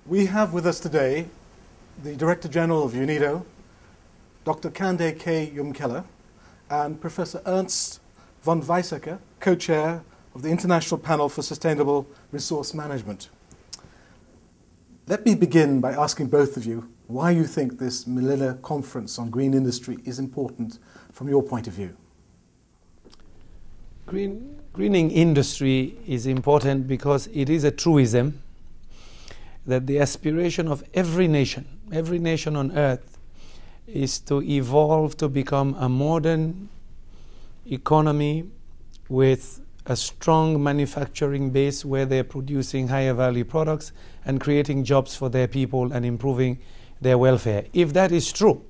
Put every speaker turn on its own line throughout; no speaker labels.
We have with us today the Director General of UNIDO, Dr. Kande K. Yumkella, and Professor Ernst von Weizsacker, Co-Chair of the International Panel for Sustainable Resource Management. Let me begin by asking both of you why you think this Manila Conference on Green Industry is important from your point of view.
Greening industry is important because it is a truism that the aspiration of every nation on earth is to evolve to become a modern economy with a strong manufacturing base where they're producing higher value products and creating jobs for their people and improving their welfare. If that is true,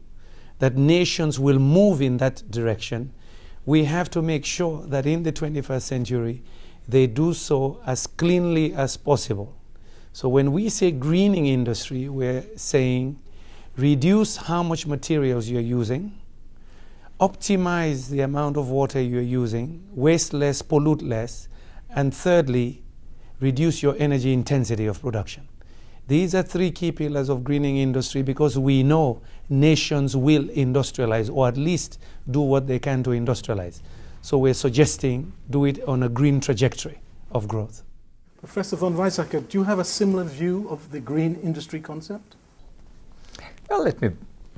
that nations will move in that direction, we have to make sure that in the 21st century they do so as cleanly as possible. So when we say greening industry, we're saying reduce how much materials you're using, optimize the amount of water you're using, waste less, pollute less, and thirdly, reduce your energy intensity of production. These are three key pillars of greening industry because we know nations will industrialize or at least do what they can to industrialize. So we're suggesting do it on a green trajectory of growth.
Professor von Weizsacker, do you have a similar view of the green industry concept?
Well, let me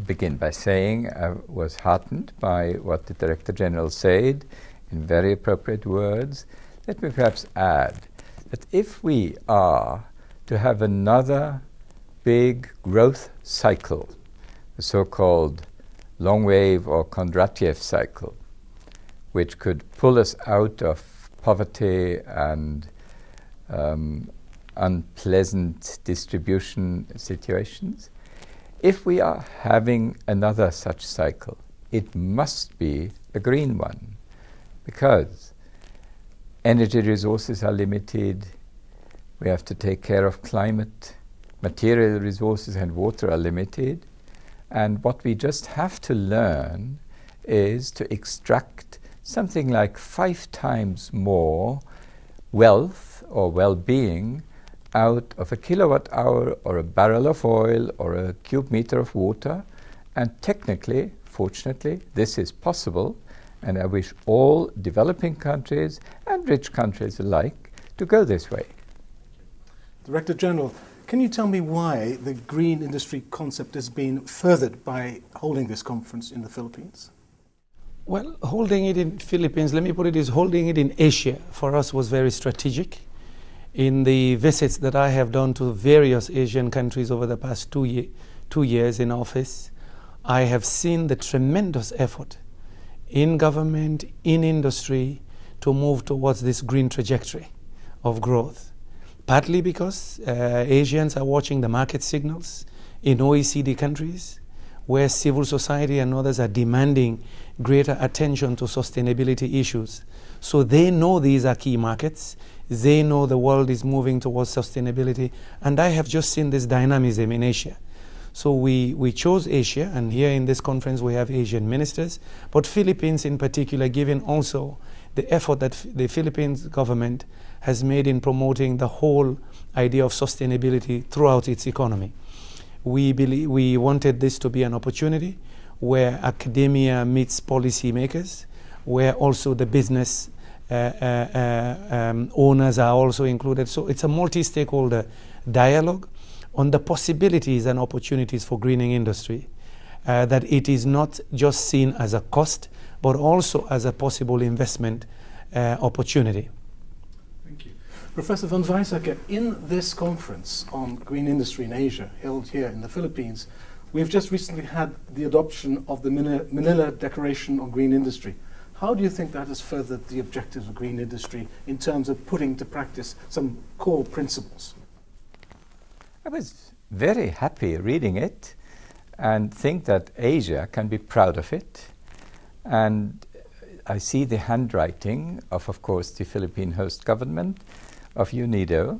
begin by saying I was heartened by what the Director General said in very appropriate words. Let me perhaps add that if we are to have another big growth cycle, the so-called long wave or Kondratiev cycle, which could pull us out of poverty and unpleasant distribution situations, if we are having another such cycle, it must be a green one, because energy resources are limited, we have to take care of climate, material resources and water are limited, and what we just have to learn is to extract something like 5 times more wealth or well-being out of a kilowatt hour or a barrel of oil or a cube meter of water. And technically, fortunately, this is possible, and I wish all developing countries and rich countries alike to go this way.
Director General, can you tell me why the green industry concept has been furthered by holding this conference in the Philippines?
Well, holding it in Philippines, let me put it as holding it in Asia for us was very strategic. In the visits that I have done to various Asian countries over the past 2 years in office, I have seen the tremendous effort in government, in industry, to move towards this green trajectory of growth. Partly because Asians are watching the market signals in OECD countries, where civil society and others are demanding greater attention to sustainability issues. So they know these are key markets. They know the world is moving towards sustainability. And I have just seen this dynamism in Asia. So we chose Asia, and here in this conference we have Asian ministers, but Philippines in particular, given also the effort that the Philippines government has made in promoting the whole idea of sustainability throughout its economy. We wanted this to be an opportunity where academia meets policymakers, where also the business owners are also included. So it's a multi-stakeholder dialogue on the possibilities and opportunities for greening industry, that it is not just seen as a cost, but also as a possible investment opportunity.
Thank you. Professor von Weizsacker, in this conference on green industry in Asia, held here in the Philippines, we've just recently had the adoption of the Manila Declaration on Green Industry. How do you think that has furthered the objectives of green industry in terms of putting to practice some core principles?
I was very happy reading it and think that Asia can be proud of it. And I see the handwriting of course, the Philippine host government, of UNIDO,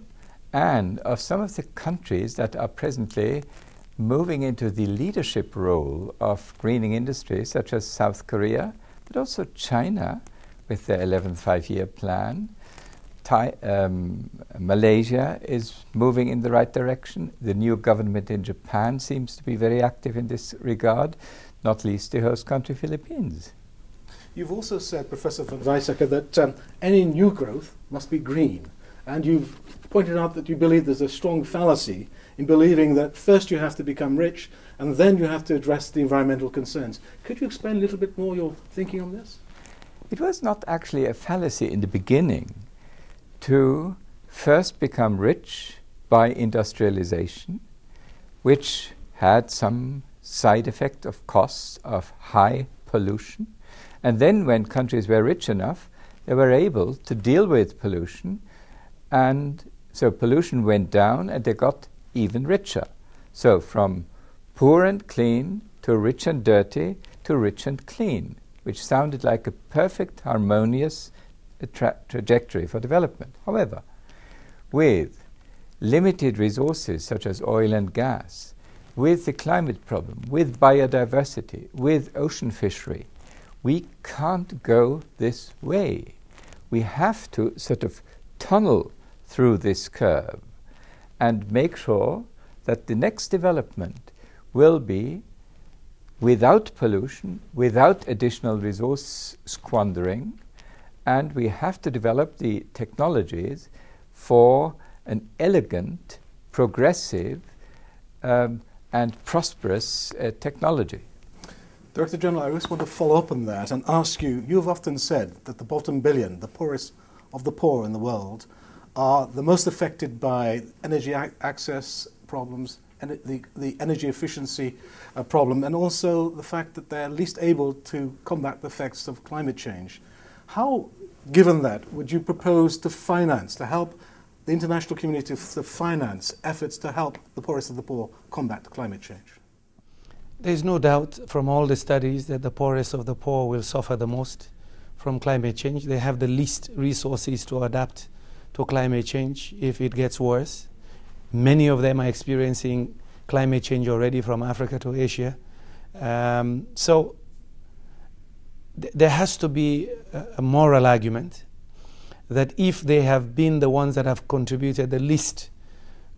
and of some of the countries that are presently moving into the leadership role of greening industry, such as South Korea, but also China with their 11th five-year plan, Malaysia is moving in the right direction. The new government in Japan seems to be very active in this regard, not least the host country, Philippines.
You've also said, Professor van Weizsacker, that any new growth must be green. And you've pointed out that you believe there's a strong fallacy in believing that first you have to become rich and then you have to address the environmental concerns. Could you explain a little bit more your thinking on this?
It was not actually a fallacy in the beginning to first become rich by industrialization, which had some side effect of costs of high pollution. And then when countries were rich enough, they were able to deal with pollution, and so pollution went down and they got even richer. So from poor and clean to rich and dirty to rich and clean, which sounded like a perfect harmonious trajectory for development. However, with limited resources such as oil and gas, with the climate problem, with biodiversity, with ocean fishery, we can't go this way. We have to sort of tunnel through this curve and make sure that the next development will be without pollution, without additional resource squandering, and we have to develop the technologies for an elegant, progressive, and prosperous technology.
Director General, I just want to follow up on that and ask you, you've often said that the bottom billion, the poorest of the poor in the world, are the most affected by energy access problems, and the energy efficiency problem, and also the fact that they're least able to combat the effects of climate change. How, given that, would you propose to finance, to help the international community to finance efforts to help the poorest of the poor combat climate change?
There's no doubt from all the studies that the poorest of the poor will suffer the most from climate change. They have the least resources to adapt to climate change if it gets worse. Many of them are experiencing climate change already from Africa to Asia. So there has to be a moral argument that if they have been the ones that have contributed the least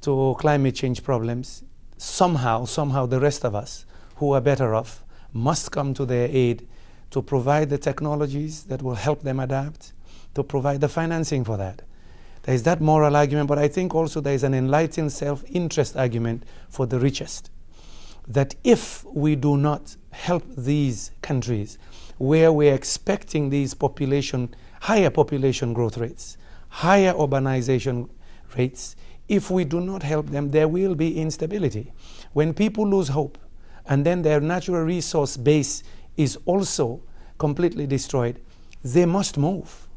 to climate change problems, somehow the rest of us who are better off must come to their aid to provide the technologies that will help them adapt, to provide the financing for that. There is that moral argument, but I think also there is an enlightened self-interest argument for the richest. That if we do not help these countries where we're expecting these higher population growth rates, higher urbanization rates, if we do not help them, there will be instability. When people lose hope, and then their natural resource base is also completely destroyed, they must move,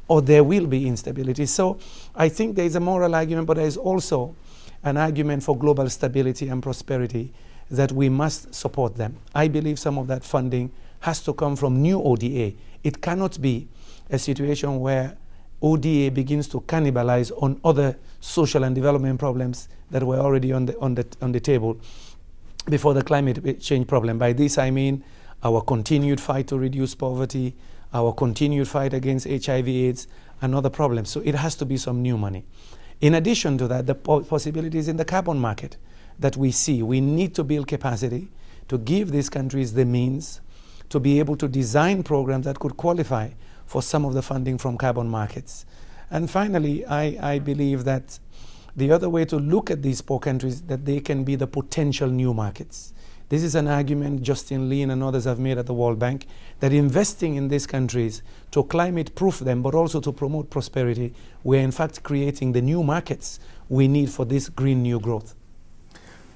or there will be instability. So I think there is a moral argument, but there is also an argument for global stability and prosperity that we must support them. I believe some of that funding has to come from new ODA. It cannot be a situation where ODA begins to cannibalize on other social and development problems that were already on the table before the climate change problem. By this I mean our continued fight to reduce poverty, our continued fight against HIV/AIDS and other problems. So it has to be some new money. In addition to that, the possibilities in the carbon market that we see. We need to build capacity to give these countries the means to be able to design programs that could qualify for some of the funding from carbon markets. And finally, I believe that the other way to look at these poor countries, that they can be the potential new markets. This is an argument Justin Lean and others have made at the World Bank, that investing in these countries to climate-proof them, but also to promote prosperity, we're in fact creating the new markets we need for this green new growth.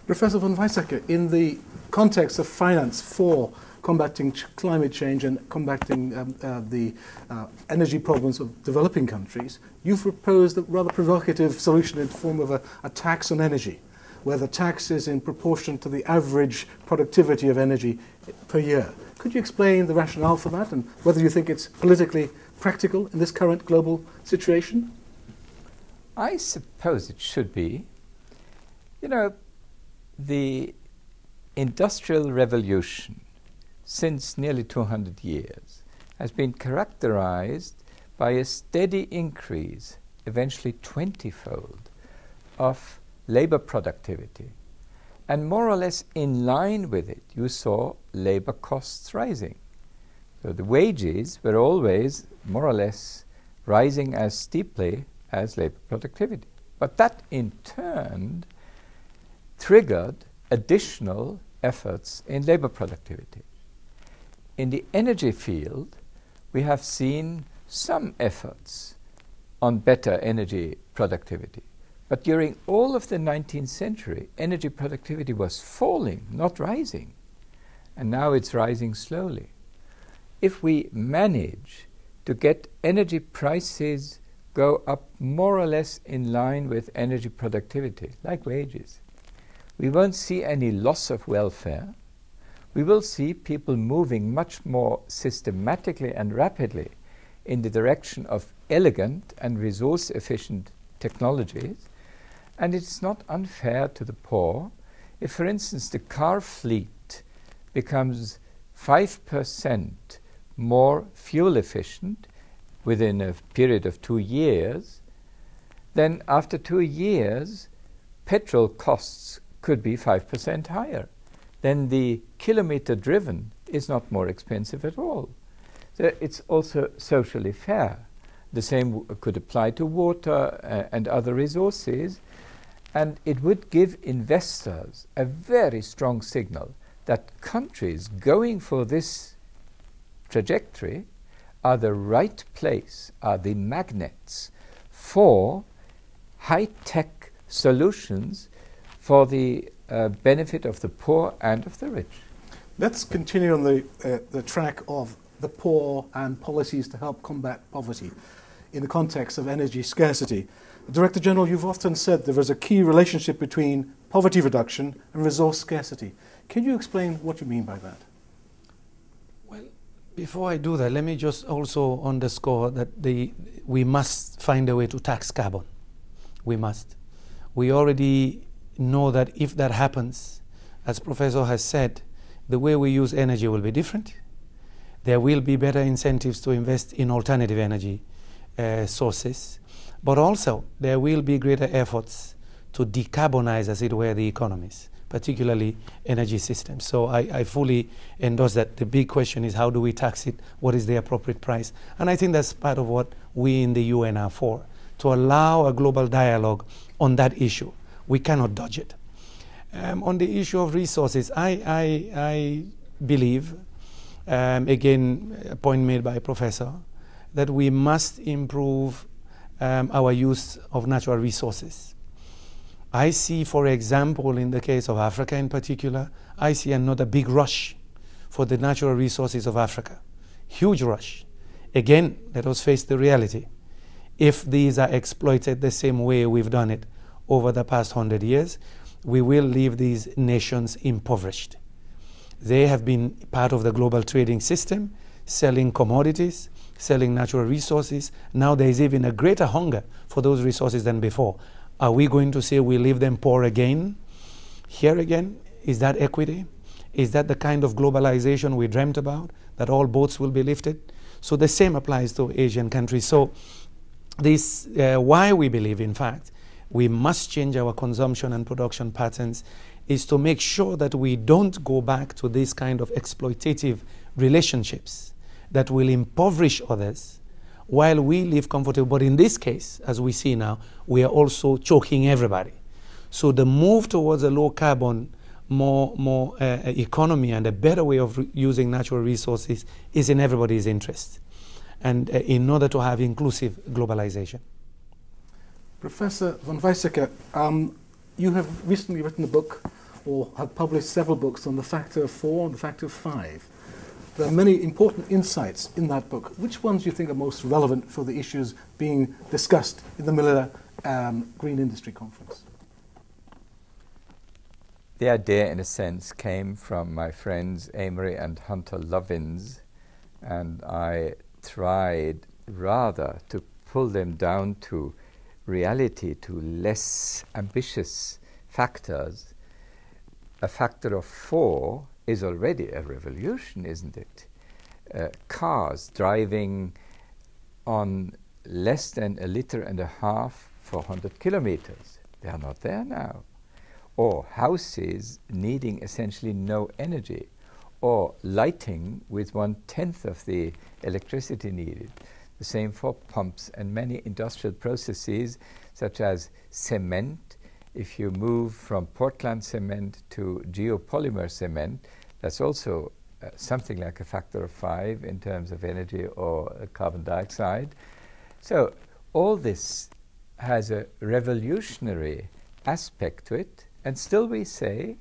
Professor van Weizsacker, in the context of finance for combating climate change and combating the energy problems of developing countries, you've proposed a rather provocative solution in the form of a tax on energy, where the tax is in proportion to the average productivity of energy per year. Could you explain the rationale for that and whether you think it's politically practical in this current global situation?
I suppose it should be. You know, the Industrial Revolution since nearly 200 years has been characterized by a steady increase eventually 20-fold of labor productivity. And more or less in line with it, you saw labor costs rising. So the wages were always more or less rising as steeply as labor productivity. But that in turn triggered additional efforts in labor productivity. In the energy field, we have seen some efforts on better energy productivity. But during all of the 19th century, energy productivity was falling, not rising. And now it's rising slowly. If we manage to get energy prices go up more or less in line with energy productivity, like wages, we won't see any loss of welfare. We will see people moving much more systematically and rapidly in the direction of elegant and resource-efficient technologies. And it's not unfair to the poor if, for instance, the car fleet becomes 5% more fuel efficient within a period of 2 years, then after 2 years, petrol costs could be 5% higher. Then the kilometer driven is not more expensive at all. So it's also socially fair. The same could apply to water and other resources. And it would give investors a very strong signal that countries going for this trajectory are the right place, are the magnets for high-tech solutions for the benefit of the poor and of the rich.
Let's continue on the track of the poor and policies to help combat poverty in the context of energy scarcity. Director General, you've often said there is a key relationship between poverty reduction and resource scarcity. Can you explain what you mean by that?
Well, before I do that, let me just also underscore that we must find a way to tax carbon. We must. We already know that if that happens, as Professor has said, the way we use energy will be different. There will be better incentives to invest in alternative energy sources. But also, there will be greater efforts to decarbonize, as it were, the economies, particularly energy systems. So I fully endorse that. The big question is, how do we tax it? What is the appropriate price? And I think that's part of what we in the UN are for, to allow a global dialogue on that issue. We cannot dodge it. On the issue of resources, I believe, again, a point made by a professor, that we must improve our use of natural resources. I see, for example, in the case of Africa in particular, I see another big rush for the natural resources of Africa. Huge rush. Again, let us face the reality. If these are exploited the same way we've done it over the past 100 years, we will leave these nations impoverished. They have been part of the global trading system, selling commodities, selling natural resources. Now there is even a greater hunger for those resources than before. Are we going to say we leave them poor again? Here again, is that equity? Is that the kind of globalization we dreamt about, that all boats will be lifted? So the same applies to Asian countries. So this, why we believe, in fact, we must change our consumption and production patterns is to make sure that we don't go back to this kind of exploitative relationships that will impoverish others while we live comfortably. But in this case, as we see now, we are also choking everybody. So the move towards a low carbon, more economy and a better way of using natural resources is in everybody's interest, and in order to have inclusive globalization.
Professor von Weizsacker, you have recently written a book, or have published several books, on the factor of 4 and the factor of 5. There are many important insights in that book. Which ones do you think are most relevant for the issues being discussed in the Manila Green Industry Conference?
The idea, in a sense, came from my friends Amory and Hunter Lovins, and I tried rather to pull them down to reality, to less ambitious factors. A factor of 4 is already a revolution, isn't it? Cars driving on less than 1.5 liters for 100 kilometers. They are not there now. Or houses needing essentially no energy, or lighting with 1/10 of the electricity needed. The same for pumps and many industrial processes such as cement. If you move from Portland cement to geopolymer cement, that's also something like a factor of 5 in terms of energy or carbon dioxide. So all this has a revolutionary aspect to it, and still we say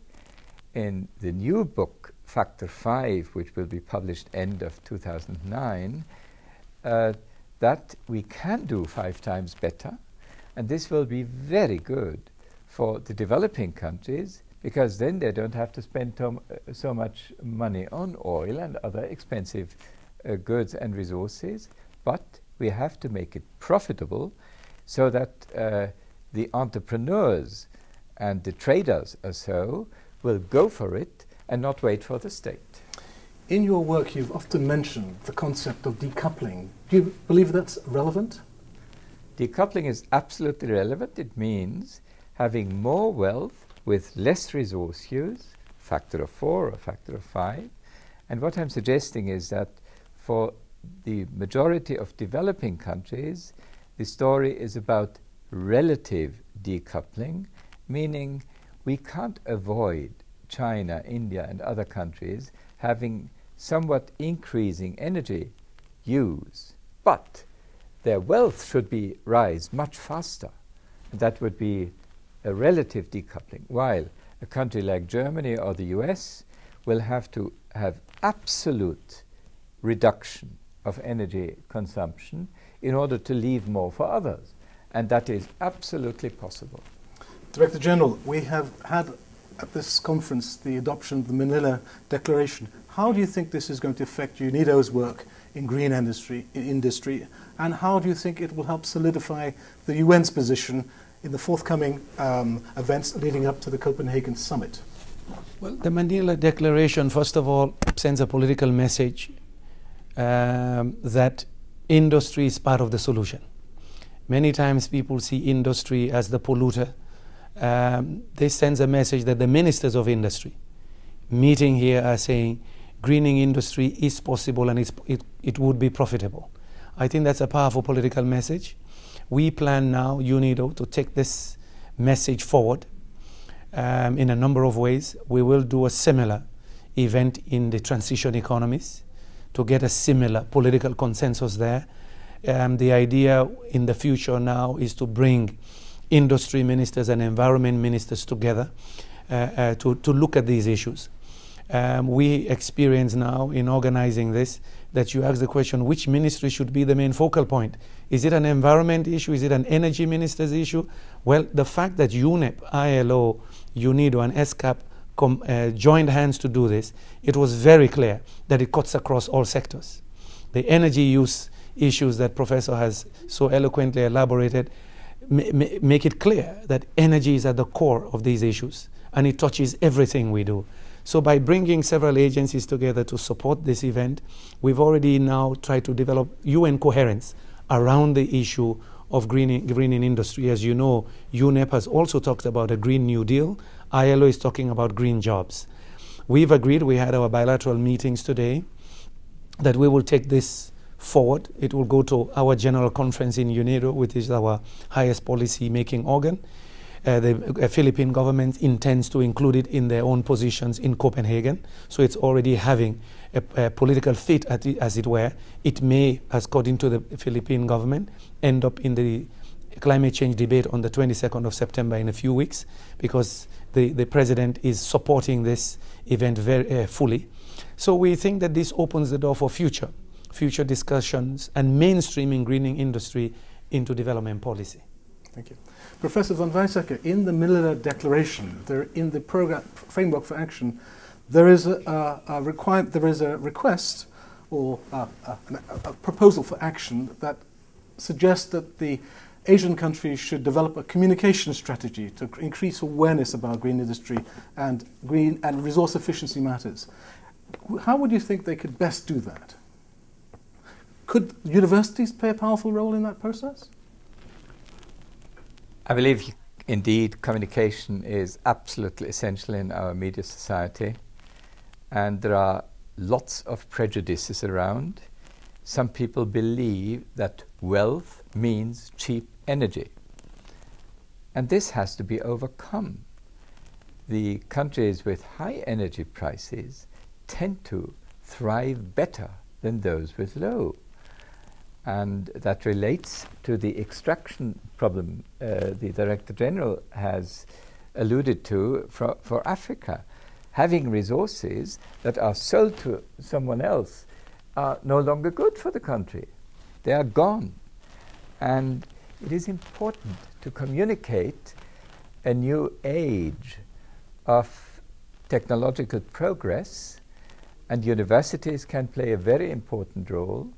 in the new book, Factor 5, which will be published end of 2009, that we can do 5 times better, and this will be very good for the developing countries, because then they don't have to spend so much money on oil and other expensive goods and resources, but we have to make it profitable so that the entrepreneurs and the traders will go for it and not wait for the state.
In your work, you've often mentioned the concept of decoupling. Do you believe that's relevant?
Decoupling is absolutely relevant. It means having more wealth with less resource use, factor of 4 or factor of 5. And what I'm suggesting is that for the majority of developing countries, the story is about relative decoupling, meaning we can't avoid China, India, and other countries having somewhat increasing energy use, but their wealth should rise much faster. That would be a relative decoupling, while a country like Germany or the US will have to have absolute reduction of energy consumption in order to leave more for others, and that is absolutely possible.
Director General, we have had at this conference the adoption of the Manila Declaration. How do you think this is going to affect UNIDO's work in green industry, and how do you think it will help solidify the UN's position in the forthcoming events leading up to the Copenhagen summit?
Well, the Manila Declaration, first of all, sends a political message that industry is part of the solution. Many times people see industry as the polluter. This sends a message that the ministers of industry meeting here are saying greening industry is possible and it would be profitable. I think that's a powerful political message. We plan now, UNIDO, to take this message forward in a number of ways. We will do a similar event in the transition economies to get a similar political consensus there. The idea in the future now is to bring industry ministers and environment ministers together to look at these issues. We experience now in organizing this that you ask the question, which ministry should be the main focal point? Is it an environment issue? Is it an energy minister's issue? Well, the fact that UNEP, ILO, UNIDO and ESCAP joined hands to do this, it was very clear that it cuts across all sectors. The energy use issues that Professor has so eloquently elaborated make it clear that energy is at the core of these issues, and it touches everything we do. So by bringing several agencies together to support this event, we've already now tried to develop UN coherence around the issue of greening industry. As you know, UNEP has also talked about a Green New Deal. ILO is talking about green jobs. We've agreed, we had our bilateral meetings today, that we will take this forward. It will go to our general conference in UNIDO, which is our highest policy making organ. The Philippine government intends to include it in their own positions in Copenhagen, so it's already having a political fit, as it were. It may, according to the Philippine government, end up in the climate change debate on the 22nd of September in a few weeks, because the president is supporting this event very fully. So we think that this opens the door for future discussions and mainstreaming greening industry into development policy.
Thank you. Professor von Weizsacker, in the Manila Declaration, in the program framework for action, there is a request or a proposal for action that suggests that the Asian countries should develop a communication strategy to increase awareness about green industry and green and resource efficiency matters. How would you think they could best do that? Could universities play a powerful role in that process?
I believe indeed communication is absolutely essential in our media society, and there are lots of prejudices around. Some people believe that wealth means cheap energy, and this has to be overcome. The countries with high energy prices tend to thrive better than those with low. And that relates to the extraction problem the Director General has alluded to for Africa. Having resources that are sold to someone else are no longer good for the country. They are gone. And it is important to communicate a new age of technological progress, and universities can play a very important role.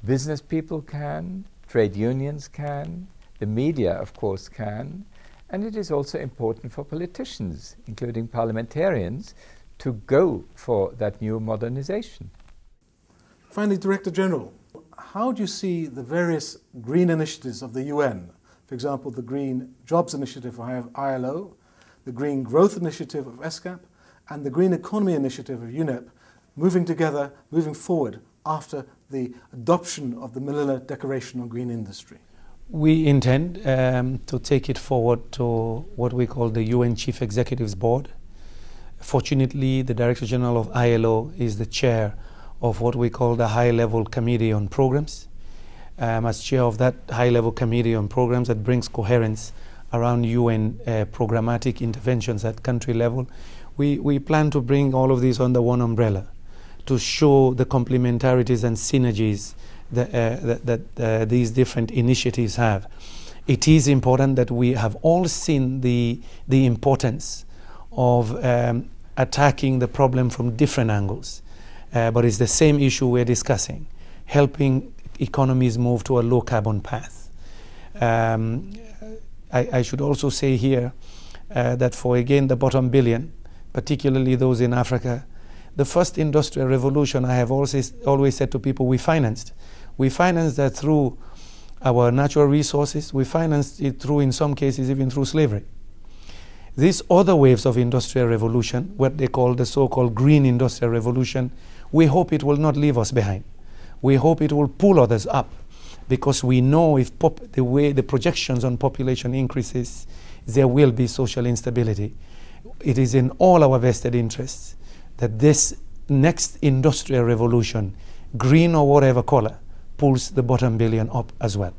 Business people can, trade unions can, the media, of course, can, and it is also important for politicians, including parliamentarians, to go for that new modernization.
Finally, Director General, how do you see the various green initiatives of the UN? For example, the Green Jobs Initiative of ILO, the Green Growth Initiative of ESCAP, and the Green Economy Initiative of UNEP, moving together, moving forward after the adoption of the Manila Declaration on Green Industry?
We intend to take it forward to what we call the UN Chief Executives Board. Fortunately, the Director General of ILO is the chair of what we call the High-Level Committee on Programs. As chair of that High-Level Committee on Programs that brings coherence around UN programmatic interventions at country level, we plan to bring all of these under one umbrella to show the complementarities and synergies that these different initiatives have. It is important that we have all seen the importance of attacking the problem from different angles, but it's the same issue we're discussing, helping economies move to a low carbon path. I should also say here that for again the bottom billion, particularly those in Africa, the first industrial revolution, I have always said to people, we financed. We financed that through our natural resources. We financed it through, in some cases, even through slavery. These other waves of industrial revolution, what they call the so-called green industrial revolution, we hope it will not leave us behind. We hope it will pull others up, because we know if the way the projections on population increases, there will be social instability. It is in all our vested interests that this next industrial revolution, green or whatever color, pulls the bottom billion up as well.